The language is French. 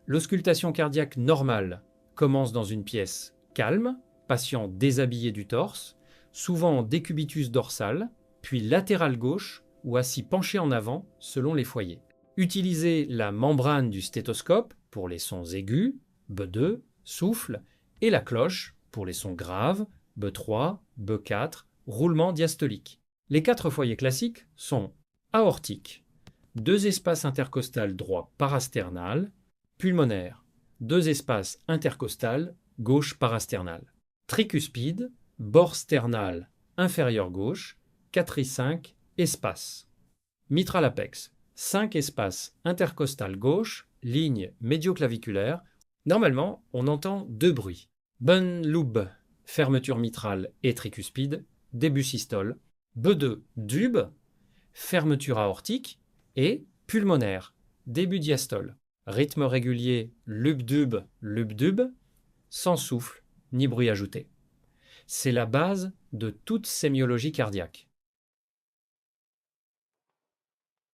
L'auscultation cardiaque normale commence dans une pièce calme, patient déshabillé du torse, souvent en décubitus dorsal, puis latéral gauche ou assis penché en avant selon les foyers. Utilisez la membrane du stéthoscope pour les sons aigus, B2, souffle, et la cloche pour les sons graves, B3, B4, roulement diastolique. Les 4 foyers classiques sont aortique, 2 espaces intercostal droit parasternal, pulmonaire, 2 espaces intercostal gauche parasternal, tricuspide, bord sternal inférieur gauche, 4I5 espaces. Mitral apex, 5 espaces intercostal gauche, ligne médioclaviculaire. Normalement, on entend 2 bruits. Bonne loube, fermeture mitrale et tricuspide, début systole. B2, dube, fermeture aortique et pulmonaire, début diastole. Rythme régulier, lube-dube, sans souffle ni bruit ajouté. C'est la base de toute sémiologie cardiaque.